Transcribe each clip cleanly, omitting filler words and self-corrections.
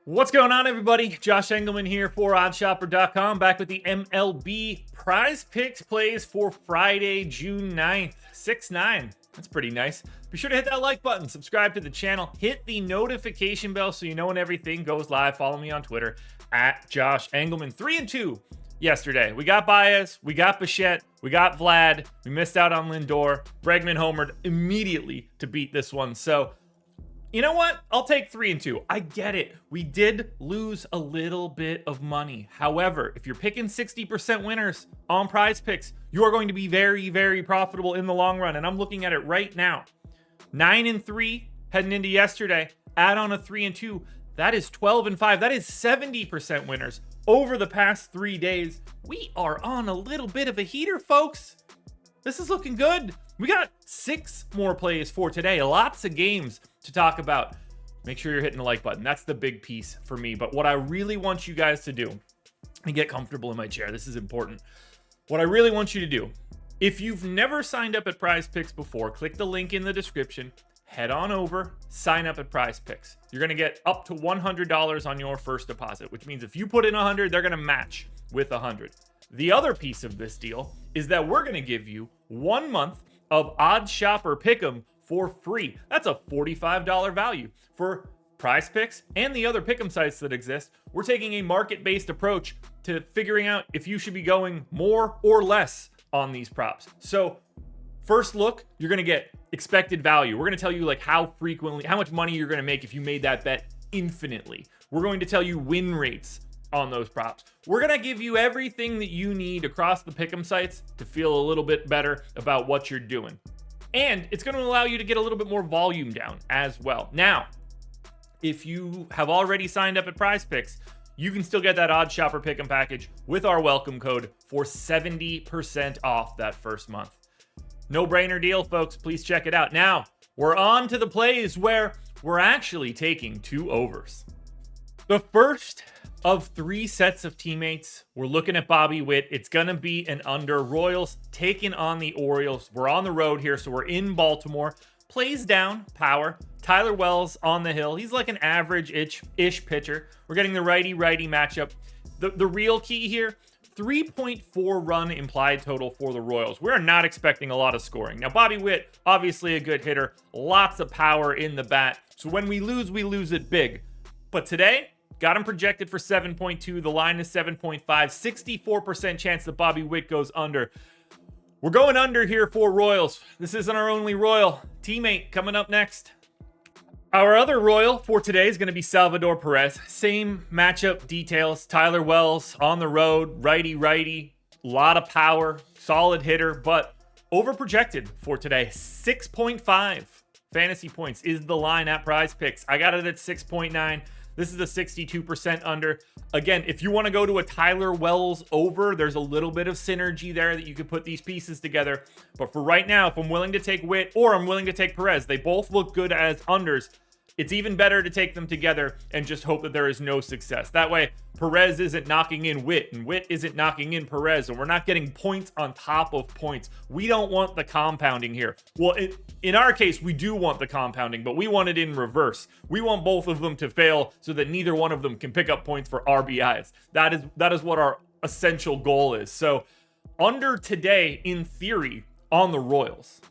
What's going on, everybody? Josh Engleman here for oddshopper.com, back with the MLB PrizePicks plays for Friday, June 9th. 6-9. That's pretty nice. Be sure to hit that like button, subscribe to the channel, hit the notification bell so you know when everything goes live. Follow me on Twitter at Josh Engleman. 3-2 yesterday. We got Baez, we got Bichette, we got Vlad. We missed out on Lindor. Bregman homered immediately to beat this one. So, you know what? I'll take 3-2. I get it. We did lose a little bit of money. However, if you're picking 60% winners on PrizePicks, you are going to be very, very profitable in the long run. And I'm looking at it right now. 9-3 heading into yesterday. Add on a 3-2. That is 12-5. That is 70% winners over the past 3 days. We are on a little bit of a heater, folks. This is looking good. We got 6 more plays for today. Lots of games to talk about. Make sure you're hitting the like button. That's the big piece for me. But what I really want you guys to do, and get comfortable in my chair, this is important. What I really want you to do, if you've never signed up at PrizePicks before, click the link in the description, head on over, sign up at PrizePicks. You're going to get up to $100 on your first deposit, which means if you put in 100, they're going to match with 100. The other piece of this deal is that we're going to give you 1 month of Odd Shopper Pick'em for free. That's a $45 value for PrizePicks and the other pick'em sites that exist. We're taking a market-based approach to figuring out if you should be going more or less on these props. So first look, you're going to get expected value. We're going to tell you like how much money you're going to make if you made that bet infinitely. We're going to tell you win rates on those props. We're going to give you everything that you need across the pick'em sites to feel a little bit better about what you're doing. And it's going to allow you to get a little bit more volume down as well. Now, if you have already signed up at PrizePicks, you can still get that Odd Shopper Pick'em package with our welcome code for 70% off that first month. No-brainer deal, folks. Please check it out. Now, we're on to the plays where we're actually taking 2 overs. The first of 3 sets of teammates, we're looking at Bobby Witt. It's going to be an under. Royals taking on the Orioles. We're on the road here, so we're in Baltimore. Plays down, power. Tyler Wells on the hill. He's like an average-ish pitcher. We're getting the righty-righty matchup. The real key here, 3.4 run implied total for the Royals. We're not expecting a lot of scoring. Now, Bobby Witt, obviously a good hitter. Lots of power in the bat. So when we lose it big. But today, got him projected for 7.2. The line is 7.5. 64% chance that Bobby Witt goes under. We're going under here for Royals. This isn't our only Royal. Teammate coming up next. Our other Royal for today is going to be Salvador Perez. Same matchup details. Tyler Wells on the road. Righty-righty. A lot of power. Solid hitter, but overprojected for today. 6.5 fantasy points is the line at PrizePicks. I got it at 6.9. This is a 62% under. Again, if you want to go to a Tyler Wells over, there's a little bit of synergy there that you could put these pieces together. But for right now, if I'm willing to take Witt or I'm willing to take Perez, they both look good as unders. It's even better to take them together and just hope that there is no success. That way, Perez isn't knocking in Witt, and Witt isn't knocking in Perez, and we're not getting points on top of points. We don't want the compounding here. Well, in our case, we do want the compounding, but we want it in reverse. We want both of them to fail so that neither one of them can pick up points for RBIs. That is what our essential goal is. So, under today, in theory, on the Royals.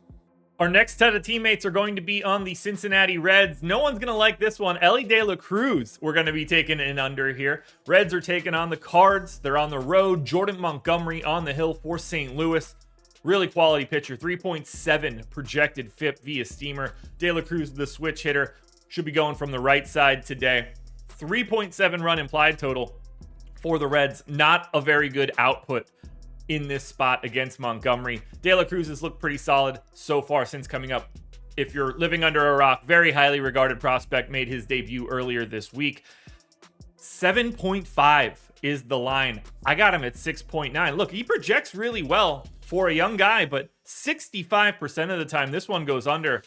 Our next set of teammates are going to be on the Cincinnati Reds. No one's going to like this one. ELLY CRUZ, we're going to be taking an under here. Reds are taking on the Cards. They're on the road. Jordan Montgomery on the hill for St. Louis. Really quality pitcher. 3.7 projected FIP via steamer. De La Cruz, the switch hitter, should be going from the right side today. 3.7 run implied total for the Reds. Not a very good output in this spot against Montgomery. De La Cruz has looked pretty solid so far since coming up. If you're living under a rock, very highly regarded prospect, made his debut earlier this week. 7.5 is the line. I got him at 6.9. Look, he projects really well for a young guy, but 65% of the time this one goes under.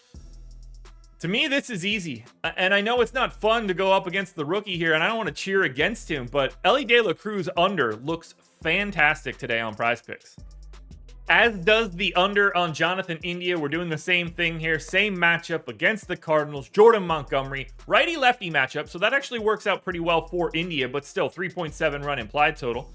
To me, this is easy. And I know it's not fun to go up against the rookie here, and I don't want to cheer against him, but ELLY CRUZ under looks fantastic today on PrizePicks. As does the under on Jonathan India. We're doing the same thing here. Same matchup against the Cardinals. Jordan Montgomery, righty-lefty matchup. So that actually works out pretty well for India, but still 3.7 run implied total.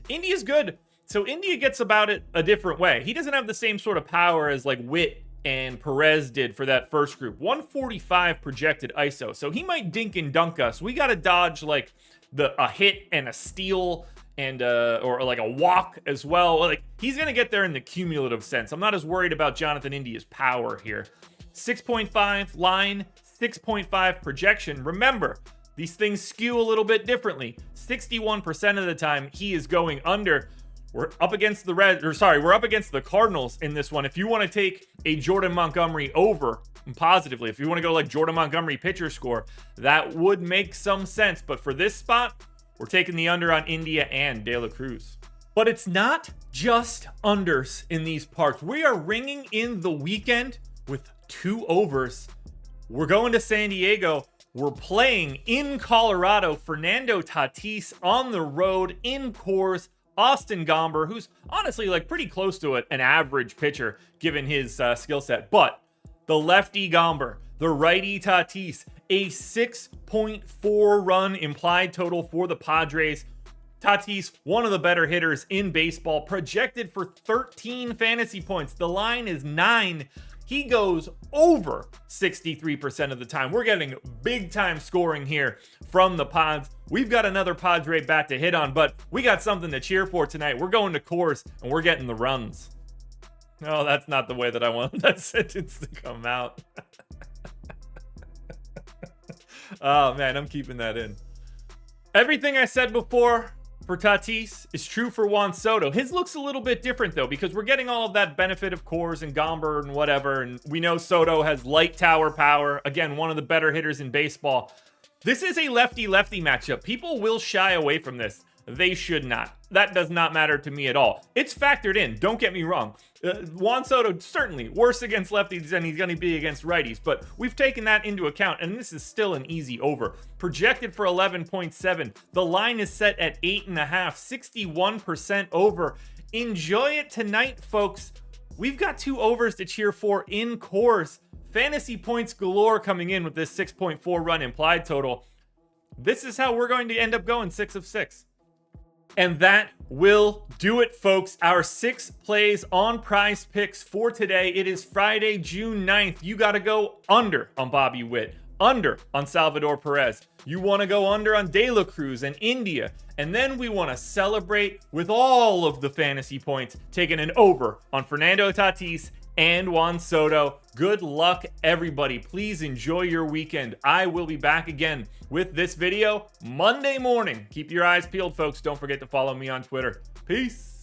India's good. So India gets about it a different way. He doesn't have the same sort of power as like WITT and PEREZ did for that first group. 145 projected ISO. So he might dink and dunk us. We got to dodge like a hit and a steal and or like a walk as well. Like he's gonna get there in the cumulative sense. I'm not as worried about Jonathan India's power here. 6.5 line, 6.5 projection. Remember, these things skew a little bit differently. 61% of the time he is going under. We're up against we're up against the Cardinals in this one. If you want to take a Jordan Montgomery over positively, if you want to go like Jordan Montgomery pitcher score, that would make some sense. But for this spot, we're taking the under on India and De La Cruz. But it's not just unders in these parts. We are ringing in the weekend with 2 overs. We're going to San Diego. We're playing in Colorado. Fernando Tatis on the road in Coors. Austin Gomber, who's honestly like pretty close to an average pitcher given his skill set. But the lefty Gomber, the righty Tatis, a 6.4 run implied total for the Padres. Tatis, one of the better hitters in baseball, projected for 13 fantasy points. The line is 9. He goes over 63% of the time. We're getting big time scoring here from the Pods. We've got another Padre bat to hit on, but we got something to cheer for tonight. We're going to Coors and we're getting the runs. No, that's not the way that I want that sentence to come out. Oh man, I'm keeping that in. Everything I said before for Tatis is true for Juan Soto. His looks a little bit different though, because we're getting all of that benefit of Coors and Gomber and whatever, and we know Soto has light tower power. Again, one of the better hitters in baseball. This is a lefty-lefty matchup. People will shy away from this. They should not. That does not matter to me at all. It's factored in. Don't get me wrong. Juan Soto, certainly worse against lefties than he's going to be against righties, but we've taken that into account, and this is still an easy over. Projected for 11.7. The line is set at 8.5, 61% over. Enjoy it tonight, folks. We've got 2 overs to cheer for in Coors. Fantasy points galore coming in with this 6.4 run implied total. This is how we're going to end up going 6 of 6. And that will do it, folks. Our 6 plays on Prize Picks for today. It is Friday, June 9th. You got to go under on Bobby Witt, under on Salvador Perez. You want to go under on De La Cruz and India. And then we want to celebrate with all of the fantasy points, taking an over on Fernando Tatis and Juan Soto. Good luck, everybody. Please enjoy your weekend. I will be back again with this video Monday morning. Keep your eyes peeled, folks. Don't forget to follow me on Twitter. Peace.